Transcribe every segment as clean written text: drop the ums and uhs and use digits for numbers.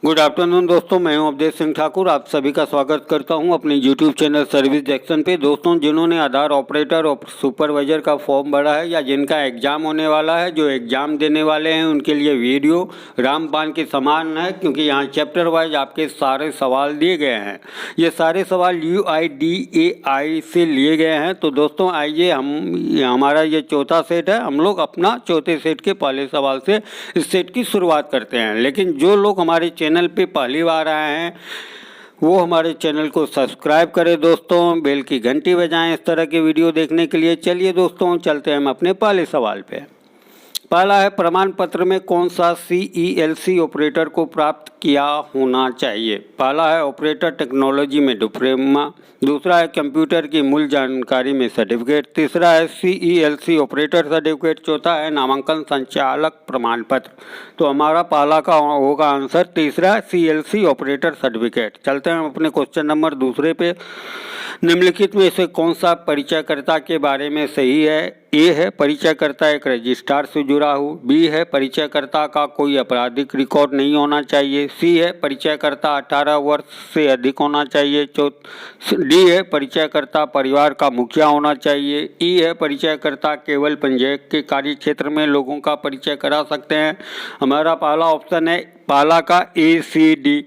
Good afternoon दोस्तों, मैं हूं अवधेश सिंह ठाकुर। आप सभी का स्वागत करता हूं अपने यूट्यूब चैनल सर्विस जैक्सन पे। दोस्तों, जिन्होंने आधार ऑपरेटर और सुपरवाइजर का फॉर्म भरा है या जिनका एग्ज़ाम होने वाला है, जो एग्ज़ाम देने वाले हैं, उनके लिए वीडियो रामबाण के समान है, क्योंकि यहाँ चैप्टर वाइज आपके सारे सवाल दिए गए हैं। ये सारे सवाल UIDAI से लिए गए हैं। तो दोस्तों आइए, हमारा ये चौथा सेट है। हम लोग अपना चौथे सेट के पहले सवाल से इस सेट की शुरुआत करते हैं। लेकिन जो लोग हमारे चैनल पे पहली बार आए हैं वो हमारे चैनल को सब्सक्राइब करें दोस्तों, बेल की घंटी बजाएं इस तरह के वीडियो देखने के लिए। चलिए दोस्तों, चलते हैं हम अपने पहले सवाल पे। पहला है, प्रमाण पत्र में कौन सा CELC ऑपरेटर को प्राप्त किया होना चाहिए। पहला है ऑपरेटर टेक्नोलॉजी में डिप्लोमा, दूसरा है कंप्यूटर की मूल जानकारी में सर्टिफिकेट, तीसरा है CELC ऑपरेटर सर्टिफिकेट, चौथा है नामांकन संचालक प्रमाण पत्र। तो हमारा पहला का होगा आंसर तीसरा, CELC ऑपरेटर सर्टिफिकेट। चलते हैं अपने क्वेश्चन नंबर दूसरे पे। निम्नलिखित में से कौन सा परिचयकर्ता के बारे में सही है। ए है, परिचयकर्ता एक रजिस्ट्रार से जुड़ा हो। बी है, परिचयकर्ता का कोई आपराधिक रिकॉर्ड नहीं होना चाहिए। सी है, परिचयकर्ता 18 वर्ष से अधिक होना चाहिए। डी है, परिचयकर्ता परिवार का मुखिया होना चाहिए। ई है, परिचयकर्ता केवल पंचायत के कार्य क्षेत्र में लोगों का परिचय करा सकते हैं। हमारा पहला ऑप्शन है पहला का ACD,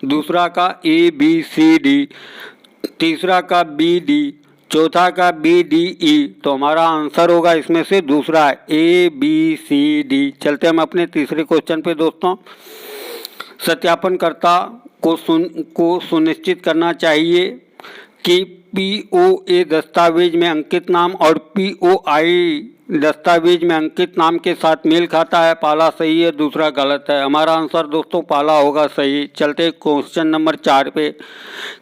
दूसरा का ABCD, तीसरा का BD, चौथा का BDE। तो हमारा आंसर होगा इसमें से दूसरा है ABCD। चलते हम अपने तीसरे क्वेश्चन पे दोस्तों। सत्यापनकर्ता को सुनिश्चित करना चाहिए कि POA दस्तावेज में अंकित नाम और POI दस्तावेज में अंकित नाम के साथ मेल खाता है। पहला सही है, दूसरा गलत है। हमारा आंसर दोस्तों पहला होगा सही। चलते क्वेश्चन नंबर 4 पे।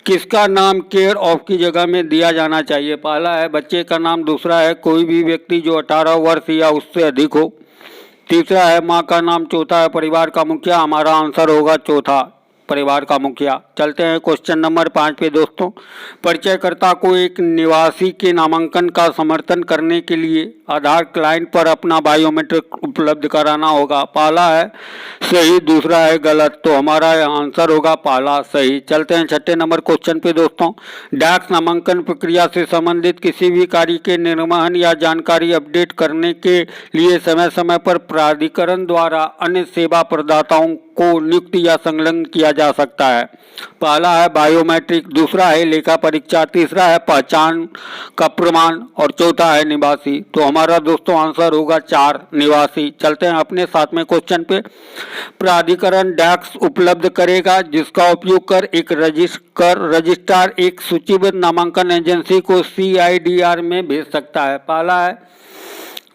किसका नाम केयर ऑफ की जगह में दिया जाना चाहिए। पहला है बच्चे का नाम, दूसरा है कोई भी व्यक्ति जो 18 वर्ष या उससे अधिक हो, तीसरा है माँ का नाम, चौथा है परिवार का मुखिया। हमारा आंसर होगा चौथा, परिवार का मुखिया। चलते हैं क्वेश्चन नंबर 5 पे दोस्तों। परिचयकर्ता को एक निवासी के नामांकन का समर्थन करने के लिए आधार क्लाइंट पर अपना बायोमेट्रिक उपलब्ध कराना होगा। पहला है सही, दूसरा है गलत। तो हमारा आंसर होगा पहला सही। चलते हैं छठे नंबर क्वेश्चन पे दोस्तों। डाक नामांकन प्रक्रिया से संबंधित किसी भी कार्य के निर्वहन या जानकारी अपडेट करने के लिए समय समय पर प्राधिकरण द्वारा अन्य सेवा प्रदाताओं को नियुक्त या संलग्न किया जा सकता है। पहला है बायोमेट्रिक, दूसरा है लेखा परीक्षा, तीसरा है पहचान का प्रमाण और चौथा है निवासी। तो हमारा दोस्तों आंसर होगा 4, निवासी। चलते हैं अपने साथ में क्वेश्चन पे। प्राधिकरण डैक्स उपलब्ध करेगा जिसका उपयोग कर एक रजिस्ट्रार एक सूचीबद्ध नामांकन एजेंसी को CIDR में भेज सकता है। पहला है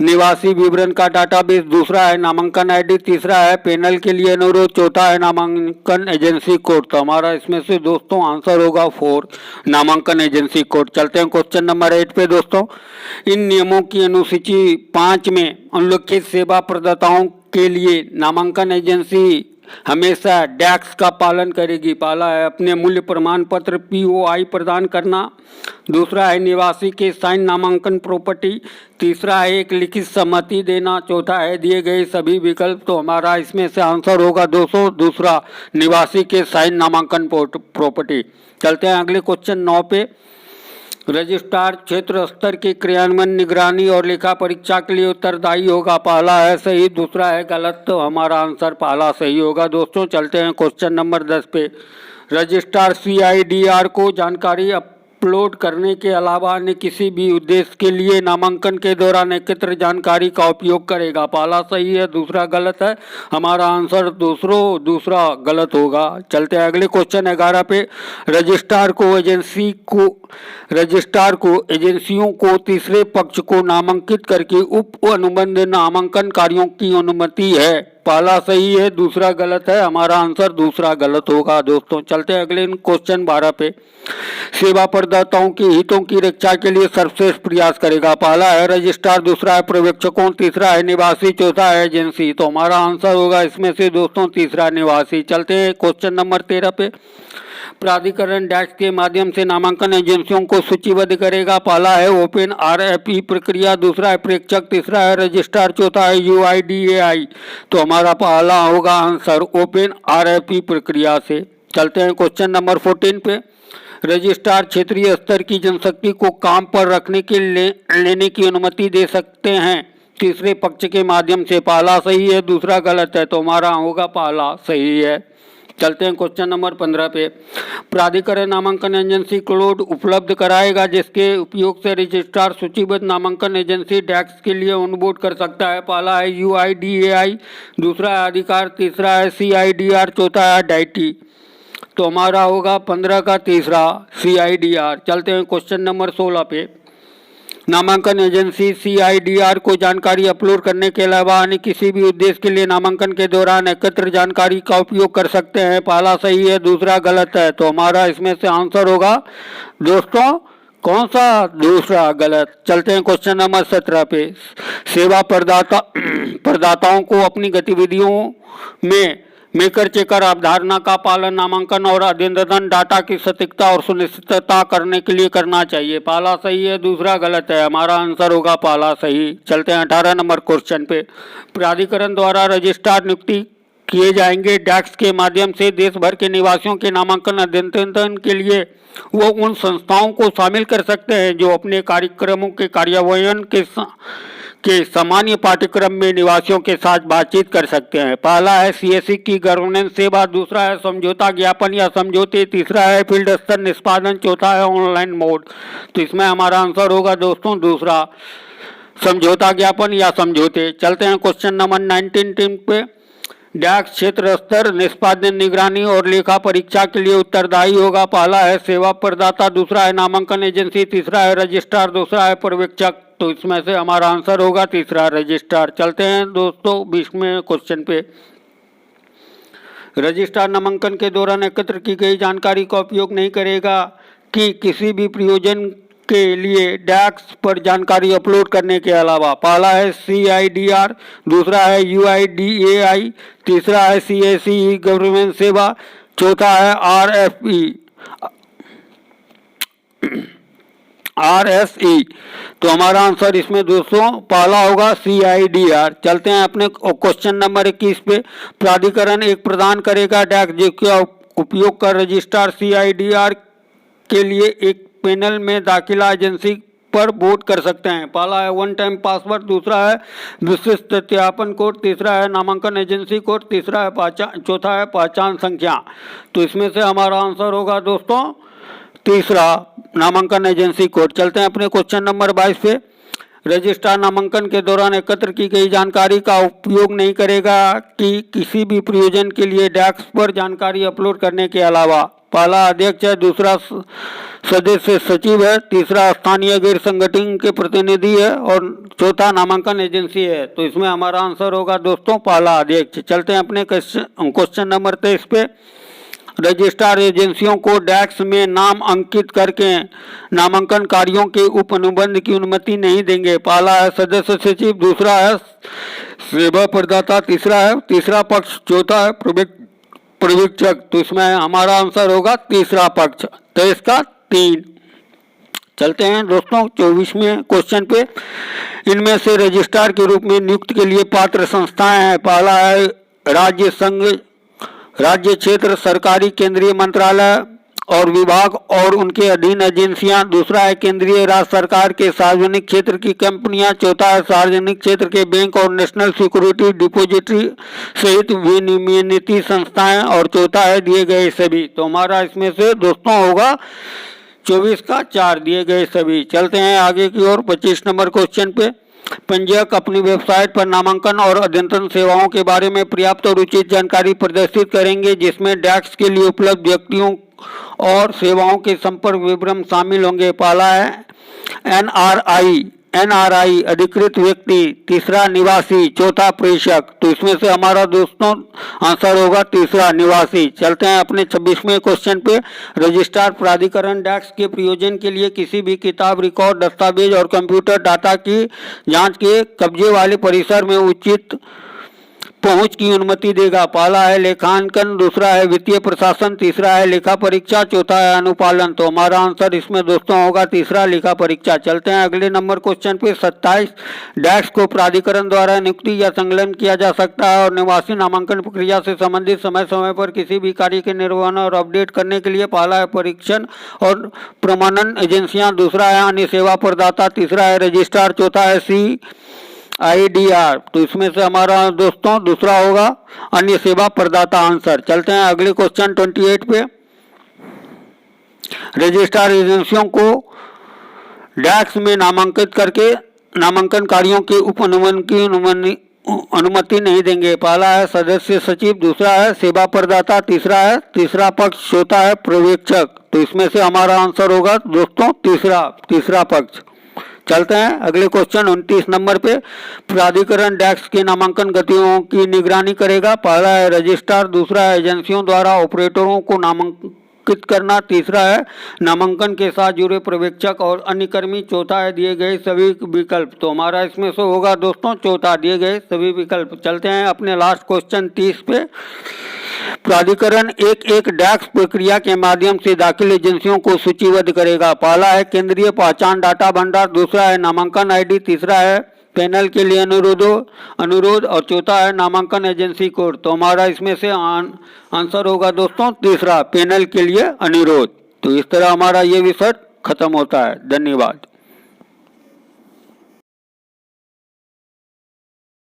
निवासी विवरण का डाटाबेस, दूसरा है नामांकन ID, तीसरा है पैनल के लिए अनुरोध, चौथा है नामांकन एजेंसी कोड। तो हमारा इसमें से दोस्तों आंसर होगा 4, नामांकन एजेंसी कोड। चलते हैं क्वेश्चन नंबर 8 पे दोस्तों। इन नियमों की अनुसूची 5 में उल्लिखित सेवा प्रदाताओं के लिए नामांकन एजेंसी हमेशा डैक्स का पालन करेगी। पहला है अपने मूल्य प्रमाण पत्र POI प्रदान करना, दूसरा है निवासी के साइन नामांकन प्रॉपर्टी, तीसरा है एक लिखित सहमति देना, चौथा है दिए गए सभी विकल्प। तो हमारा इसमें से आंसर होगा दोस्तों दूसरा, निवासी के साइन नामांकन प्रॉपर्टी। चलते हैं अगले क्वेश्चन 9 पे। रजिस्ट्रार क्षेत्र स्तर के क्रियान्वयन, निगरानी और लेखा परीक्षा के लिए उत्तरदायी होगा। पहला है सही, दूसरा है गलत। तो हमारा आंसर पहला सही होगा दोस्तों। चलते हैं क्वेश्चन नंबर 10 पे। रजिस्ट्रार CIDR को जानकारी अपलोड करने के अलावा अन्य किसी भी उद्देश्य के लिए नामांकन के दौरान एकत्र जानकारी का उपयोग करेगा। पहला सही है, दूसरा गलत है। हमारा आंसर दूसरा गलत होगा। चलते हैं अगले क्वेश्चन 11 पे। रजिस्ट्रार को एजेंसियों को तीसरे पक्ष को नामांकित करके उप अनुबंध नामांकन कार्यों की अनुमति है। पहला सही है, दूसरा गलत है। हमारा आंसर दूसरा गलत होगा दोस्तों। चलते हैं अगले क्वेश्चन 12 पे। सेवा प्रदाताओं के हितों की रक्षा के लिए सर्वश्रेष्ठ प्रयास करेगा। पहला है रजिस्ट्रार, दूसरा है पर्यवेक्षकों, तीसरा है निवासी, चौथा है एजेंसी। तो हमारा आंसर होगा इसमें से दोस्तों तीसरा, निवासी। चलते हैं क्वेश्चन नंबर 13 पे। प्राधिकरण डैक्स के माध्यम से नामांकन एजेंसियों को सूचीबद्ध करेगा। पहला है ओपन आरएफई प्रक्रिया, दूसरा है प्रेक्षक, तीसरा है रजिस्ट्रार, चौथा है यूआईडीएआई। तो हमारा पहला होगा आंसर ओपन आरएफई प्रक्रिया से। चलते हैं क्वेश्चन नंबर 14 पे। रजिस्ट्रार क्षेत्रीय स्तर की जनशक्ति को काम पर रखने के लेने की अनुमति दे सकते हैं तीसरे पक्ष के माध्यम से। पहला सही है, दूसरा गलत है। तो हमारा होगा पहला सही है। चलते हैं क्वेश्चन नंबर 15 पे। प्राधिकरण नामांकन एजेंसी क्लोड उपलब्ध कराएगा जिसके उपयोग से रजिस्ट्रार सूचीबद्ध नामांकन एजेंसी डैक्स के लिए ऑनबोर्ड कर सकता है। पहला है यूआईडीएआई, दूसरा है अधिकार, तीसरा है सीआईडीआर, चौथा है डाइटी। तो हमारा होगा 15 का तीसरा सीआईडीआर। चलते हैं क्वेश्चन नंबर 16 पे। नामांकन एजेंसी सीआईडीआर को जानकारी अपलोड करने के अलावा अन्य किसी भी उद्देश्य के लिए नामांकन के दौरान एकत्र जानकारी का उपयोग कर सकते हैं। पहला सही है, दूसरा गलत है। तो हमारा इसमें से आंसर होगा दोस्तों कौन सा, दूसरा गलत। चलते हैं क्वेश्चन नंबर 17 पे। सेवा प्रदाताओं को अपनी गतिविधियों में मेकर चेकर अवधारणा का पालन नामांकन और अद्यतन डाटा की सटीकता और सुनिश्चितता करने के लिए करना चाहिए। पहला सही है, दूसरा गलत है। हमारा आंसर होगा पहला सही। चलते हैं 18 नंबर क्वेश्चन पे। प्राधिकरण द्वारा रजिस्ट्रार नियुक्ति किए जाएंगे डैक्स के माध्यम से देश भर के निवासियों के नामांकन अद्यतन के लिए वो उन संस्थाओं को शामिल कर सकते हैं जो अपने कार्यक्रमों के कार्यान्वयन के सामान्य पाठ्यक्रम में निवासियों के साथ बातचीत कर सकते हैं। पहला है सीएससी की गवर्नेंस सेवा, दूसरा है समझौता ज्ञापन या समझौते, तीसरा है फील्ड स्तर निष्पादन, चौथा है ऑनलाइन मोड। तो इसमें हमारा आंसर होगा दोस्तों दूसरा, समझौता ज्ञापन या समझौते। चलते हैं क्वेश्चन नंबर 19 पे। डैक्स क्षेत्र स्तर निष्पादन निगरानी और लेखा परीक्षा के लिए उत्तरदायी होगा। पहला है सेवा प्रदाता, दूसरा है नामांकन एजेंसी, तीसरा है रजिस्ट्रार, दूसरा है पर्यवेक्षक। तो इसमें से हमारा आंसर होगा तीसरा, रजिस्ट्रार। चलते हैं दोस्तों 20वें क्वेश्चन पे। रजिस्ट्रार नामांकन के दौरान एकत्र की गई जानकारी का उपयोग नहीं करेगा कि किसी भी प्रयोजन के लिए डैक्स पर जानकारी अपलोड करने के अलावा। पहला है सीआईडीआर, दूसरा है यूआईडीएआई, तीसरा है सीएससी गवर्नमेंट सेवा, चौथा है आरएसई। तो हमारा आंसर इसमें दोस्तों पहला होगा सीआईडीआर। चलते हैं अपने क्वेश्चन नंबर 21 पे। प्राधिकरण एक प्रदान करेगा डैक्स जिसका उपयोग कर रजिस्ट्रार सीआईडीआर के लिए एक पैनल में दाखिला एजेंसी पर वोट कर सकते हैं। पहला है वन टाइम पासवर्ड, दूसरा है विशिष्ट सत्यापन कोड, तीसरा है नामांकन एजेंसी कोड, तीसरा है चौथा है पहचान संख्या। तो इसमें से हमारा आंसर होगा दोस्तों तीसरा, नामांकन एजेंसी कोड। चलते हैं अपने क्वेश्चन नंबर 22 पे। रजिस्ट्रार नामांकन के दौरान एकत्र की गई जानकारी का उपयोग नहीं करेगा कि किसी भी प्रयोजन के लिए डैक्स पर जानकारी अपलोड करने के अलावा। पहला अध्यक्ष है, दूसरा सदस्य सचिव है, तीसरा स्थानीय गैर संगठन के प्रतिनिधि है और चौथा नामांकन एजेंसी है। तो इसमें हमारा आंसर होगा दोस्तों पहला अध्यक्ष। चलते हैं अपने क्वेश्चन नंबर 23 पे। रजिस्ट्रार एजेंसियों को डैक्स में नाम अंकित करके नामांकन कार्यों के उप अनुबंध की अनुमति नहीं देंगे। पहला है सदस्य सचिव, दूसरा है सेवा प्रदाता, तीसरा पक्ष, चौथा है पर्यवेक्षक। तो इसमें हमारा आंसर होगा तीसरा पक्ष, 23 का 3। चलते हैं दोस्तों 24वें क्वेश्चन पे। इनमें से रजिस्ट्रार के रूप में नियुक्त के लिए पात्र संस्थाएं हैं। पहला है राज्य संघ, राज्य क्षेत्र, सरकारी केंद्रीय मंत्रालय और विभाग और उनके अधीन एजेंसियां, दूसरा है केंद्रीय राज्य सरकार के सार्वजनिक क्षेत्र की कंपनियां, चौथा है सार्वजनिक क्षेत्र के बैंक और नेशनल सिक्योरिटी डिपॉजिटरी सहित विनियमित संस्थाएं और चौथा है दिए गए सभी। तो हमारा इसमें से दोस्तों होगा 24 का 4, दिए गए सभी। चलते हैं आगे की ओर 25 नंबर क्वेश्चन पे। पंजीयक अपनी वेबसाइट पर नामांकन और अद्यतन सेवाओं के बारे में पर्याप्त और उचित जानकारी प्रदर्शित करेंगे जिसमें डैक्स के लिए उपलब्ध व्यक्तियों और सेवाओं के संपर्क विवरण शामिल होंगे। पहला है एनआरआई अधिकृत व्यक्ति, तीसरा निवासी, चौथा प्रेषक। तो इसमें से हमारा दोस्तों आंसर होगा तीसरा, निवासी। चलते हैं अपने 26वें क्वेश्चन पे। रजिस्ट्रार प्राधिकरण डैक्स के प्रयोजन के लिए किसी भी किताब, रिकॉर्ड, दस्तावेज और कंप्यूटर डाटा की जांच के कब्जे वाले परिसर में उचित पहुंच की अनुमति देगा। पहला है लेखांकन, दूसरा है वित्तीय प्रशासन, तीसरा है लेखा परीक्षा, चौथा है अनुपालन। तो हमारा आंसर इसमें दोस्तों होगा तीसरा, लेखा परीक्षा। चलते हैं अगले नंबर क्वेश्चन पे। 27 डैक्स को प्राधिकरण द्वारा नियुक्ति या संलग्न किया जा सकता है और निवासी नामांकन प्रक्रिया से संबंधित समय समय पर किसी भी कार्य के निर्वहन और अपडेट करने के लिए। पहला है परीक्षण और प्रमाणन एजेंसियां, दूसरा है अन्य सेवा प्रदाता, तीसरा है रजिस्ट्रार, चौथा है CIDR। तो इसमें से हमारा दोस्तों दूसरा होगा अन्य सेवा प्रदाता आंसर। चलते हैं अगले क्वेश्चन 28 पे। रजिस्ट्रार एजेंसियों को डैक्स में नामांकित करके नामांकन कार्यों के उपनुमन की अनुमति नहीं देंगे। पहला है सदस्य सचिव, दूसरा है सेवा प्रदाता, तीसरा पक्ष, चौथा है पर्यवेक्षक। तो इसमें से हमारा आंसर होगा दोस्तों तीसरा पक्ष। चलते हैं अगले क्वेश्चन 29 नंबर पे। प्राधिकरण डैक्स के नामांकन गतिविधियों की निगरानी करेगा। पहला है रजिस्ट्रार, दूसरा है एजेंसियों द्वारा ऑपरेटरों को नामांकित करना, तीसरा है नामांकन के साथ जुड़े पर्यवेक्षक और अन्य कर्मी, चौथा है दिए गए सभी विकल्प। तो हमारा इसमें से होगा दोस्तों चौथा, दिए गए सभी विकल्प। चलते हैं अपने लास्ट क्वेश्चन 30 पे। प्राधिकरण एक डैक्स प्रक्रिया के माध्यम से दाखिल एजेंसियों को सूचीबद्ध करेगा। पहला है केंद्रीय पहचान डाटा भंडार, दूसरा है नामांकन ID, तीसरा है पैनल के लिए अनुरोध और चौथा है नामांकन एजेंसी कोड। तो हमारा इसमें से आंसर होगा दोस्तों तीसरा, पैनल के लिए अनुरोध। तो इस तरह हमारा ये विषय खत्म होता है। धन्यवाद।